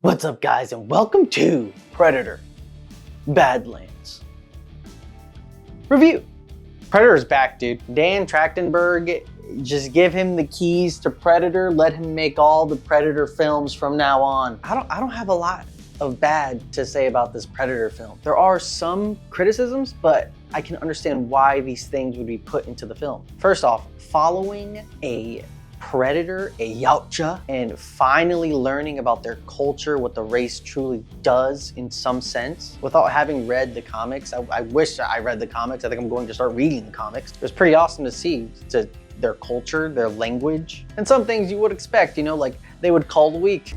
What's up, guys, and welcome to Predator Badlands review. Predator's back, dude. Dan Trachtenberg, just give him the keys to Predator. Let him make all the Predator films from now on. I don't have a lot of bad to say about this Predator film. There are some criticisms, but I can understand why these things would be put into the film. First off, following a predator, a yautja, and finally learning about their culture, what the race truly does in some sense, without having read the comics. I wish I read the comics. I think I'm going to start reading the comics. It was pretty awesome to see their culture, their language, and some things you would expect, you know, like they would call the weak.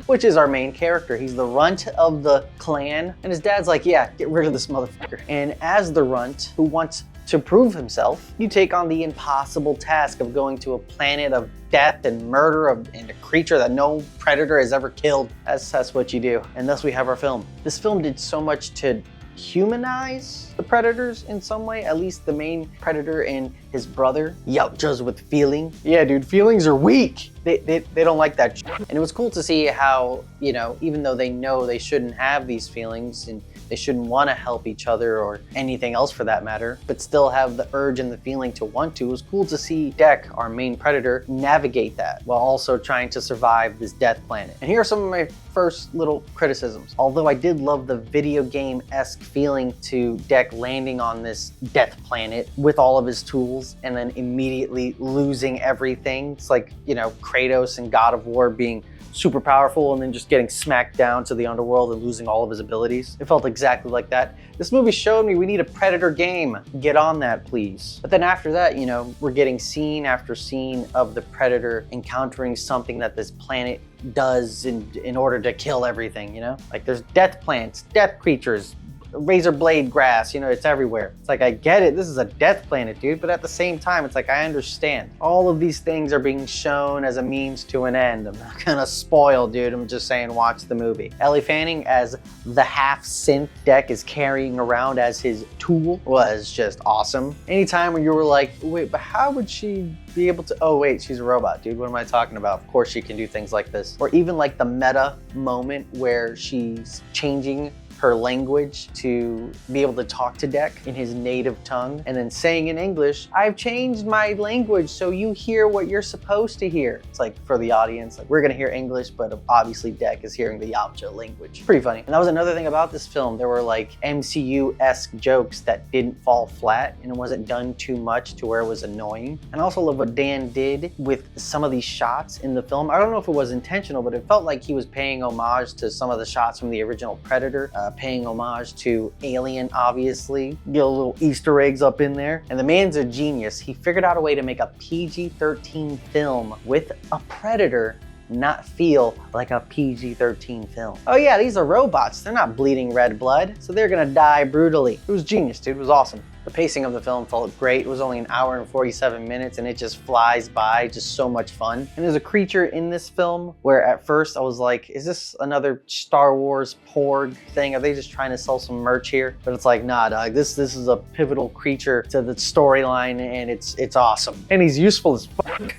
Which is our main character. He's the runt of the clan, and his dad's like, yeah, get rid of this motherfucker. And as the runt who wants to prove himself, you take on the impossible task of going to a planet of death and murder and a creature that no predator has ever killed. That's what you do. And thus we have our film. This film did so much to humanize the predators in some way, at least the main predator and his brother, yautjas with feeling. Yeah, dude, feelings are weak. They don't like that shit. And it was cool to see how, you know, even though they know they shouldn't have these feelings and they shouldn't want to help each other or anything else for that matter, but still have the urge and the feeling to want to. It was cool to see Deck, our main predator, navigate that while also trying to survive this death planet. And here are some of my first little criticisms. Although I did love the video game-esque feeling to Deck landing on this death planet with all of his tools and then immediately losing everything. It's like, you know, Kratos and God of War being super powerful and then just getting smacked down to the underworld and losing all of his abilities. It felt exactly like that. This movie showed me we need a Predator game. Get on that, please. But then after that, you know, we're getting scene after scene of the Predator encountering something that this planet does in order to kill everything, you know? Like there's death plants, death creatures, razor blade grass, you know, it's everywhere. It's like, I get it, this is a death planet, dude, but at the same time, it's like, I understand. All of these things are being shown as a means to an end. I'm not gonna spoil, dude, I'm just saying watch the movie. Ellie Fanning as the half-synth Deck is carrying around as his tool was just awesome. Anytime when you were like, wait, but how would she be able to, oh wait, she's a robot, dude, what am I talking about? Of course she can do things like this. Or even like the meta moment where she's changing her language to be able to talk to Deck in his native tongue and then saying in English, I've changed my language so you hear what you're supposed to hear. It's like for the audience, like we're gonna hear English, but obviously Deck is hearing the yautja language. Pretty funny. And that was another thing about this film. There were like MCU-esque jokes that didn't fall flat and it wasn't done too much to where it was annoying. And I also love what Dan did with some of these shots in the film. I don't know if it was intentional, but it felt like he was paying homage to some of the shots from the original Predator. Paying homage to Alien, obviously. Get a little Easter eggs up in there. And the man's a genius. He figured out a way to make a PG-13 film with a Predator not feel like a PG-13 film. Oh yeah, these are robots. They're not bleeding red blood, so they're gonna die brutally. It was genius, dude. It was awesome. The pacing of the film felt great. It was only an hour and 47 minutes and it just flies by, just so much fun. And there's a creature in this film where at first I was like, is this another Star Wars Porg thing? Are they just trying to sell some merch here? But it's like, nah, dog, this is a pivotal creature to the storyline and it's awesome. And he's useful as fuck.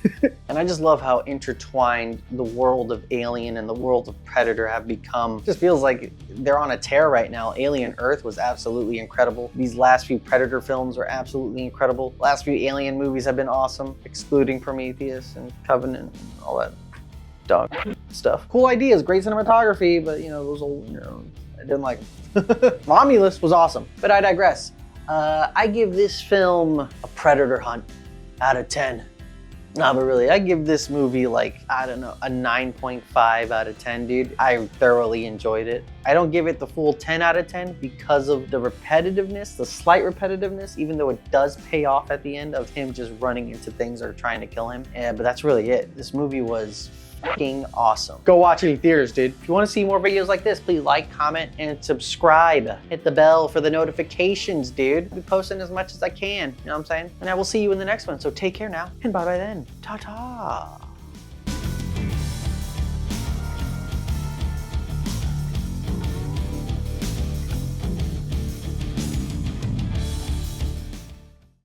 And I just love how intertwined the world of Alien and the world of Predator have become. It just feels like they're on a tear right now. Alien Earth was absolutely incredible. These last few Predator films are absolutely incredible. Last few Alien movies have been awesome, excluding Prometheus and Covenant and all that dog stuff. Cool ideas, great cinematography, but you know, those old, you know, I didn't like them. Romulus was awesome, but I digress. I give this film a Predator hunt out of 10. No, but really, I give this movie like, I don't know, a 9.5 out of 10, dude. I thoroughly enjoyed it. I don't give it the full 10 out of 10 because of the repetitiveness, the slight repetitiveness, even though it does pay off at the end of him just running into things or trying to kill him. But that's really it. This movie was fucking awesome. Go watch it in theaters, dude. If you want to see more videos like this, please like, comment, and subscribe. Hit the bell for the notifications, dude. I'll be posting as much as I can, you know what I'm saying? And I will see you in the next one, so take care now, and bye-bye then. Ta-ta.